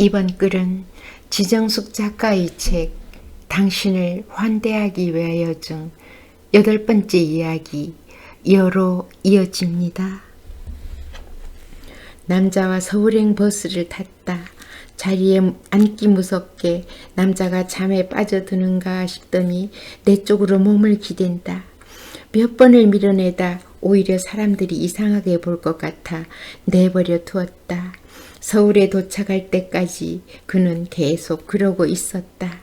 이번 글은 지정숙 작가의 책 당신을 환대하기 위하여 중 8번째 이야기 여로 이어집니다. 남자와 서울행 버스를 탔다. 자리에 앉기 무섭게 남자가 잠에 빠져드는가 싶더니 내 쪽으로 몸을 기댄다. 몇 번을 밀어내다 오히려 사람들이 이상하게 볼 것 같아 내버려 두었다. 서울에 도착할 때까지 그는 계속 그러고 있었다.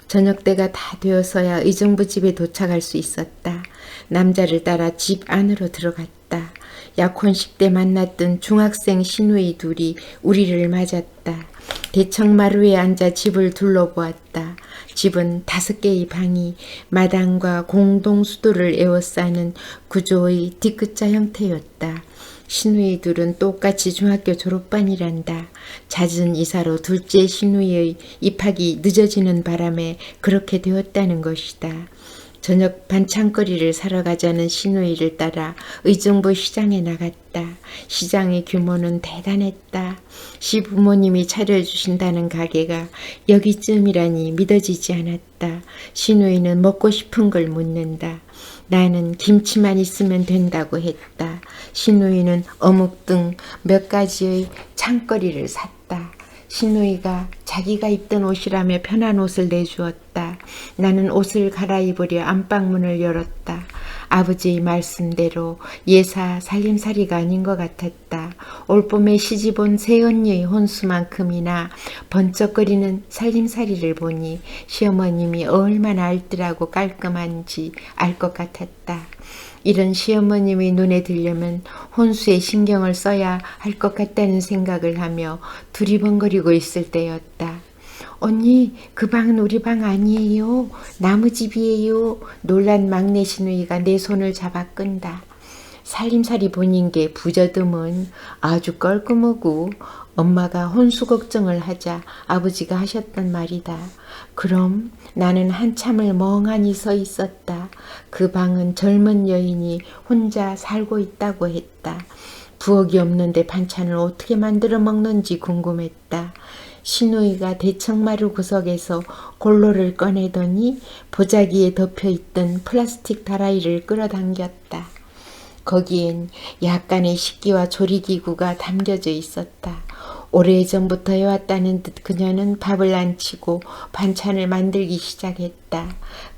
저녁때가 다 되어서야 의정부 집에 도착할 수 있었다. 남자를 따라 집 안으로 들어갔다. 약혼식 때 만났던 중학생 시누이 둘이 우리를 맞았다. 대청마루에 앉아 집을 둘러보았다. 집은 5개의 방이 마당과 공동 수도를 에워싸는 구조의 D자 형태였다. 시누이 둘은 똑같이 중학교 졸업반이란다. 잦은 이사로 둘째 시누이의 입학이 늦어지는 바람에 그렇게 되었다는 것이다. 저녁 반찬거리를 사러 가자는 시누이를 따라 의정부 시장에 나갔다. 시장의 규모는 대단했다. 시부모님이 차려주신다는 가게가 여기쯤이라니 믿어지지 않았다. 시누이는 먹고 싶은 걸 묻는다. 나는 김치만 있으면 된다고 했다. 시누이는 어묵 등 몇 가지의 찬거리를 샀다. 시누이가 자기가 입던 옷이라며 편한 옷을 내주었다. 나는 옷을 갈아입으려 안방문을 열었다. 아버지의 말씀대로 예사 살림살이가 아닌 것 같았다. 올봄에 시집온 새언니의 혼수만큼이나 번쩍거리는 살림살이를 보니 시어머님이 얼마나 알뜰하고 깔끔한지 알 것 같았다. 이런 시어머님의 눈에 들려면 혼수에 신경을 써야 할 것 같다는 생각을 하며 두리번거리고 있을 때였다. 언니, 그 방은 우리 방 아니에요. 나무집이에요. 놀란 막내 시누이가 내 손을 잡아 끈다. 살림살이 본인 게 부저듬은 아주 껄끄무고 엄마가 혼수 걱정을 하자 아버지가 하셨단 말이다. 그럼 나는 한참을 멍하니 서 있었다. 그 방은 젊은 여인이 혼자 살고 있다고 했다. 부엌이 없는데 반찬을 어떻게 만들어 먹는지 궁금했다. 시누이가 대청마루 구석에서 골로를 꺼내더니 보자기에 덮여있던 플라스틱 다라이를 끌어당겼다. 거기엔 약간의 식기와 조리기구가 담겨져 있었다. 오래전부터 해왔다는 듯 그녀는 밥을 안 치고 반찬을 만들기 시작했다.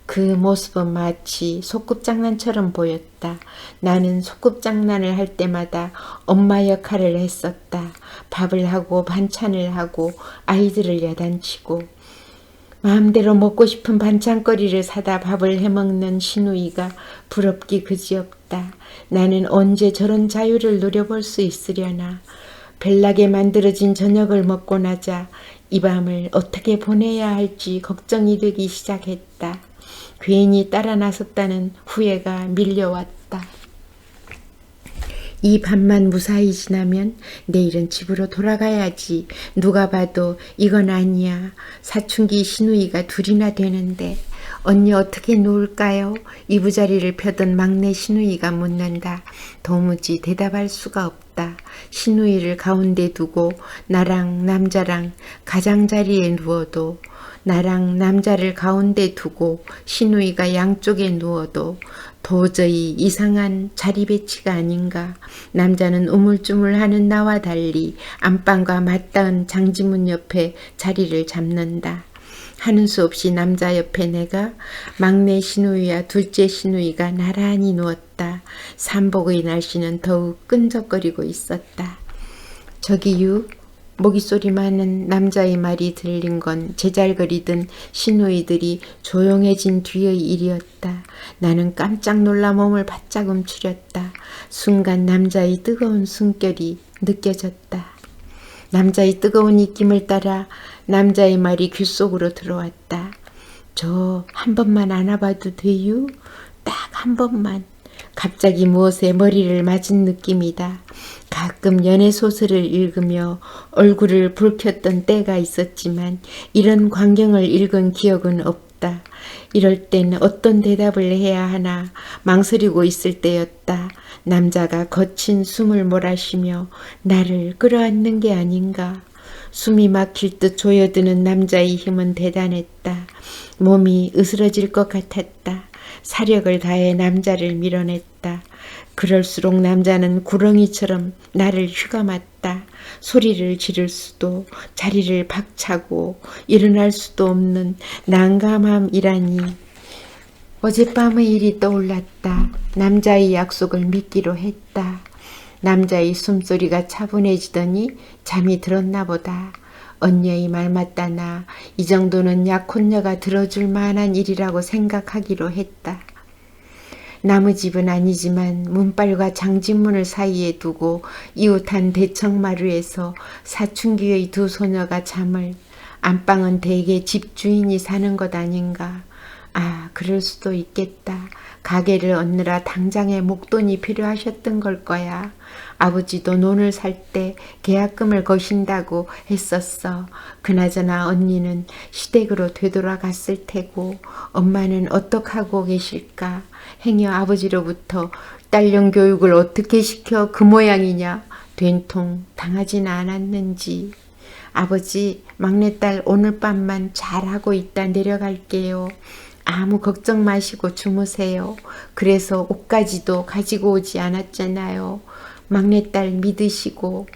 그 모습은 마치 소꿉장난처럼 보였다. 나는 소꿉장난을 할 때마다 엄마 역할을 했었다. 밥을 하고 반찬을 하고 아이들을 야단치고 마음대로 먹고 싶은 반찬거리를 사다 밥을 해먹는 시누이가 부럽기 그지없다. 나는 언제 저런 자유를 누려볼 수 있으려나. 별나게 만들어진 저녁을 먹고 나자 이 밤을 어떻게 보내야 할지 걱정이 되기 시작했다. 괜히 따라 나섰다는 후회가 밀려왔다. 이 밤만 무사히 지나면 내일은 집으로 돌아가야지. 누가 봐도 이건 아니야. 사춘기 시누이가 둘이나 되는데 언니 어떻게 누울까요? 이부자리를 펴던 막내 시누이가 묻는다. 도무지 대답할 수가 없다. 시누이를 가운데 두고 나랑 남자랑 가장자리에 누워도 나랑 남자를 가운데 두고 시누이가 양쪽에 누워도 도저히 이상한 자리 배치가 아닌가. 남자는 우물쭈물하는 나와 달리 안방과 맞닿은 장지문 옆에 자리를 잡는다. 하는 수 없이 남자 옆에 내가 막내 시누이와 둘째 시누이가 나란히 누웠다. 삼복의 날씨는 더욱 끈적거리고 있었다. 저기유. 모기소리 많은 남자의 말이 들린 건 제잘거리던 시누이들이 조용해진 뒤의 일이었다. 나는 깜짝 놀라 몸을 바짝 움츠렸다. 순간 남자의 뜨거운 숨결이 느껴졌다. 남자의 뜨거운 입김을 따라 남자의 말이 귀 속으로 들어왔다. 저 한 번만 안아봐도 돼요? 딱 한 번만. 갑자기 무엇에 머리를 맞은 느낌이다. 가끔 연애소설을 읽으며 얼굴을 붉혔던 때가 있었지만 이런 광경을 읽은 기억은 없다. 이럴 땐 어떤 대답을 해야 하나 망설이고 있을 때였다. 남자가 거친 숨을 몰아쉬며 나를 끌어안는 게 아닌가. 숨이 막힐 듯 조여드는 남자의 힘은 대단했다. 몸이 으스러질 것 같았다. 사력을 다해 남자를 밀어냈다. 그럴수록 남자는 구렁이처럼 나를 휘감았다. 소리를 지를 수도 자리를 박차고 일어날 수도 없는 난감함이라니. 어젯밤의 일이 떠올랐다. 남자의 약속을 믿기로 했다. 남자의 숨소리가 차분해지더니 잠이 들었나 보다. 언녀의 말 맞다나 이 정도는 약혼녀가 들어줄 만한 일이라고 생각하기로 했다. 나무집은 아니지만 문빨과 장직문을 사이에 두고 이웃한 대청마루에서 사춘기의 두 소녀가 잠을, 안방은 대개 집주인이 사는 것 아닌가. 아, 그럴 수도 있겠다. 가게를 얻느라 당장에 목돈이 필요하셨던 걸 거야. 아버지도 논을 살 때 계약금을 거신다고 했었어. 그나저나 언니는 시댁으로 되돌아갔을 테고 엄마는 어떡하고 계실까. 행여 아버지로부터 딸년 교육을 어떻게 시켜 그 모양이냐. 된통 당하진 않았는지. 아버지, 막내딸 오늘 밤만 잘하고 있다 내려갈게요. 아무 걱정 마시고 주무세요. 그래서 옷까지도 가지고 오지 않았잖아요. 막내딸 믿으시고.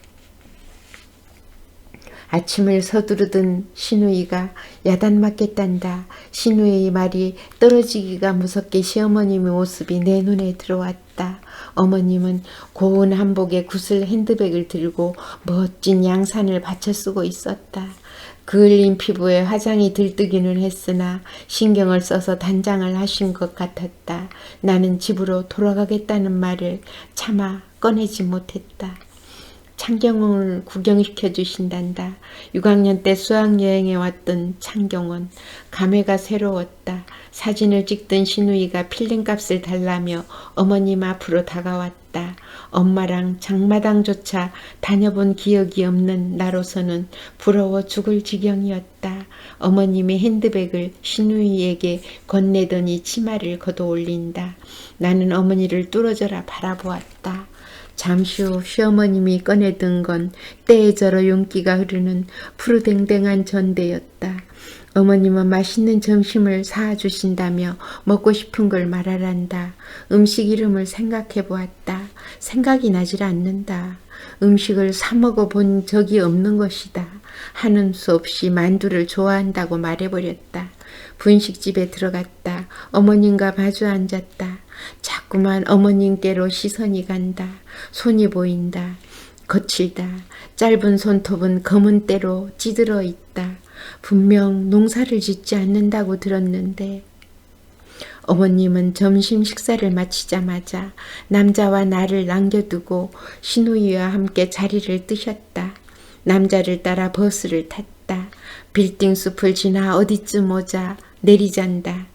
아침을 서두르던 신우이가 야단 맞겠단다. 신우이의 말이 떨어지기가 무섭게 시어머님의 모습이 내 눈에 들어왔다. 어머님은 고운 한복에 구슬 핸드백을 들고 멋진 양산을 받쳐 쓰고 있었다. 그을린 피부에 화장이 들뜨기는 했으나 신경을 써서 단장을 하신 것 같았다. 나는 집으로 돌아가겠다는 말을 차마 꺼내지 못했다. 창경원을 구경시켜 주신단다. 6학년 때 수학여행에 왔던 창경원. 감회가 새로웠다. 사진을 찍던 신우이가 필름값을 달라며 어머님 앞으로 다가왔다. 엄마랑 장마당조차 다녀본 기억이 없는 나로서는 부러워 죽을 지경이었다. 어머님의 핸드백을 신우이에게 건네더니 치마를 걷어 올린다. 나는 어머니를 뚫어져라 바라보았다. 잠시 후 시어머님이 꺼내든 건 때에 절어 윤기가 흐르는 푸르댕댕한 전대였다. 어머님은 맛있는 점심을 사주신다며 먹고 싶은 걸 말하란다. 음식 이름을 생각해 보았다. 생각이 나질 않는다. 음식을 사 먹어본 적이 없는 것이다. 하는 수 없이 만두를 좋아한다고 말해버렸다. 분식집에 들어갔다. 어머님과 마주 앉았다. 자꾸만 어머님께로 시선이 간다. 손이 보인다. 거칠다. 짧은 손톱은 검은 때로 찌들어 있다. 분명 농사를 짓지 않는다고 들었는데. 어머님은 점심 식사를 마치자마자 남자와 나를 남겨두고 신우이와 함께 자리를 뜨셨다. 남자를 따라 버스를 탔다. 빌딩 숲을 지나 어디쯤 오자 내리잔다.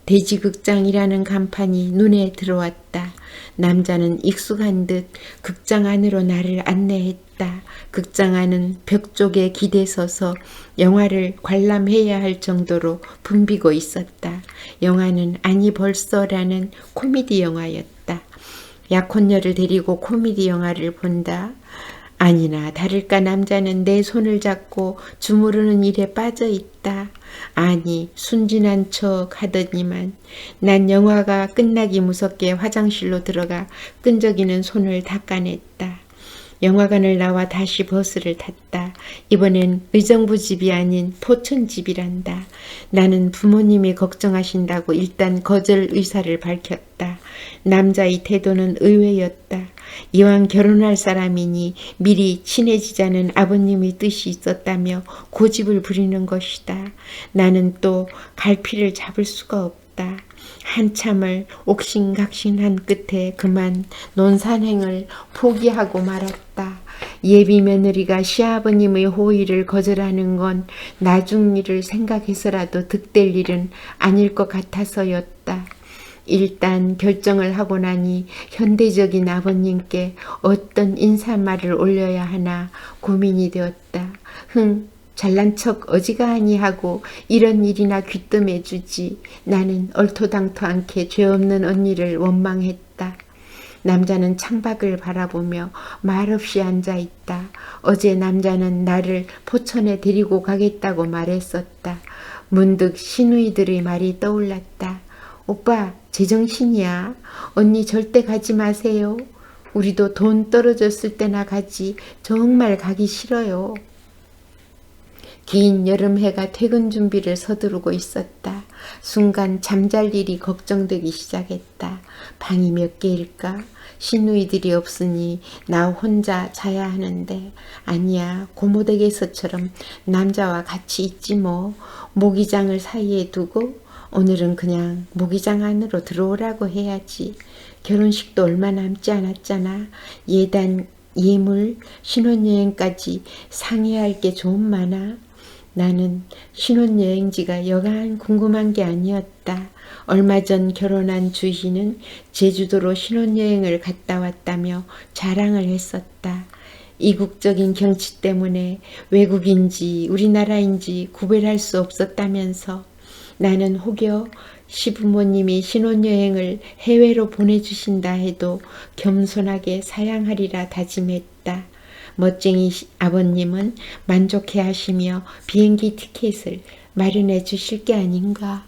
돼지극장이라는 간판이 눈에 들어왔다. 남자는 익숙한 듯 극장 안으로 나를 안내했다. 극장 안은 벽 쪽에 기대서서 영화를 관람해야 할 정도로 붐비고 있었다. 영화는 아니 벌써라는 코미디 영화였다. 약혼녀를 데리고 코미디 영화를 본다. 아니나 다를까 남자는 내 손을 잡고 주무르는 일에 빠져 있다. 아니 순진한 척 하더니만 난 영화가 끝나기 무섭게 화장실로 들어가 끈적이는 손을 닦아냈다. 영화관을 나와 다시 버스를 탔다. 이번엔 의정부 집이 아닌 포천 집이란다. 나는 부모님이 걱정하신다고 일단 거절 의사를 밝혔다. 남자의 태도는 의외였다. 이왕 결혼할 사람이니 미리 친해지자는 아버님의 뜻이 있었다며 고집을 부리는 것이다. 나는 또 갈피를 잡을 수가 없다. 한참을 옥신각신한 끝에 그만 논산행을 포기하고 말았다. 예비 며느리가 시아버님의 호의를 거절하는 건 나중 일을 생각해서라도 득될 일은 아닐 것 같아서였다. 일단 결정을 하고 나니 현대적인 아버님께 어떤 인사말을 올려야 하나 고민이 되었다. 잘난 척 어지간히 하고 이런 일이나 귀뜸해 주지. 나는 얼토당토 않게 죄 없는 언니를 원망했다. 남자는 창밖을 바라보며 말없이 앉아있다. 어제 남자는 나를 포천에 데리고 가겠다고 말했었다. 문득 시누이들의 말이 떠올랐다. 오빠 제정신이야. 언니 절대 가지 마세요. 우리도 돈 떨어졌을 때나 가지. 정말 가기 싫어요. 긴 여름해가 퇴근 준비를 서두르고 있었다. 순간 잠잘 일이 걱정되기 시작했다. 방이 몇 개일까? 시누이들이 없으니 나 혼자 자야 하는데 아니야 고모댁에서처럼 남자와 같이 있지 뭐. 모기장을 사이에 두고 오늘은 그냥 모기장 안으로 들어오라고 해야지. 결혼식도 얼마 남지 않았잖아. 예단, 예물, 신혼여행까지 상의할 게 좀 많아. 나는 신혼여행지가 여간 궁금한 게 아니었다. 얼마 전 결혼한 주희는 제주도로 신혼여행을 갔다 왔다며 자랑을 했었다. 이국적인 경치 때문에 외국인지 우리나라인지 구별할 수 없었다면서. 나는 혹여 시부모님이 신혼여행을 해외로 보내주신다 해도 겸손하게 사양하리라 다짐했다. 멋쟁이 아버님은 만족해 하시며 비행기 티켓을 마련해 주실 게 아닌가.